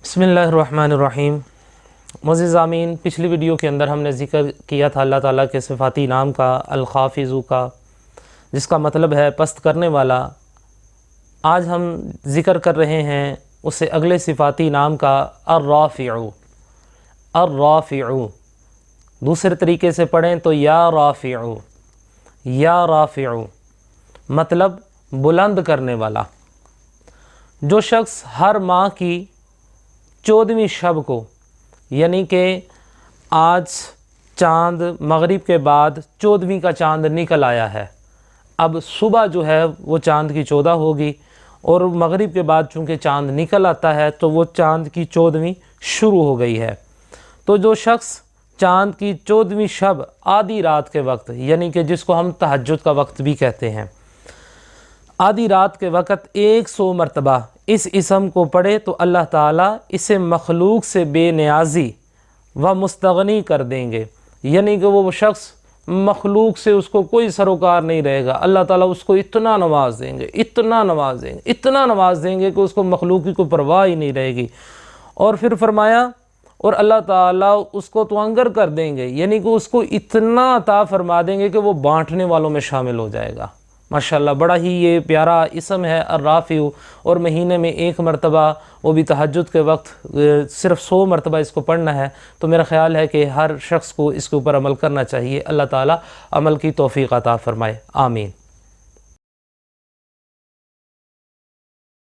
बिस्मिल्लाहिर्रहमानिर्रहीम। मुअज़्ज़िज़ आमीन, पिछली वीडियो के अंदर हमने ज़िक्र किया था अल्लाह ताला के सिफ़ाती नाम का, अल-खाफ़िज़ु का, जिसका मतलब है पस्त करने वाला। आज हम ज़िक्र कर रहे हैं उससे अगले सिफ़ाती नाम का, अर्राफ़िउ। अर्राफ़िउ दूसरे तरीके से पढ़ें तो या राफ़िउ, या राफ़िउ मतलब बुलंद करने वाला। जो शख्स हर माह की 14वीं शब को, यानी कि आज चाँद मगरिब के बाद 14वीं का चाँद निकल आया है, अब सुबह जो है वो चाँद की 14 होगी और मगरिब के बाद चूँकि चाँद निकल आता है तो वो चाँद की 14वीं शुरू हो गई है। तो जो शख्स चाँद की 14वीं शब आधी रात के वक्त, यानी कि जिसको हम तहज्जुद का वक्त भी कहते हैं, आधी रात के वक़्त 100 मरतबा इस इसम को पढ़े तो अल्लाह ताला इसे मखलूक से बेनियाज़ी व मुस्तगनी कर देंगे। यानी कि वो शख्स मखलूक से उसको कोई सरोकार नहीं रहेगा। अल्लाह ताला उसको इतना नवाज़ देंगे, इतना नवाज़ देंगे, इतना नवाज़ देंगे कि उसको मखलूक की कोई परवाह ही नहीं रहेगी। और फिर फरमाया और अल्लाह ताला उसको तवंगर कर देंगे, यानी कि उसको इतना अता फरमा देंगे कि वो बाँटने वालों में शामिल हो जाएगा। माशाअल्लाह, बड़ा ही ये प्यारा इसम है अर्राफ़िउ। और महीने में 1 मरतबा, वो भी तहज्जुद के वक्त सिर्फ़ 100 मरतबा इसको पढ़ना है। तो मेरा ख़्याल है कि हर शख्स को इसके ऊपर अमल करना चाहिए। अल्लाह ताला अमल की तौफ़ीक़ अता फ़रमाए, आमीन।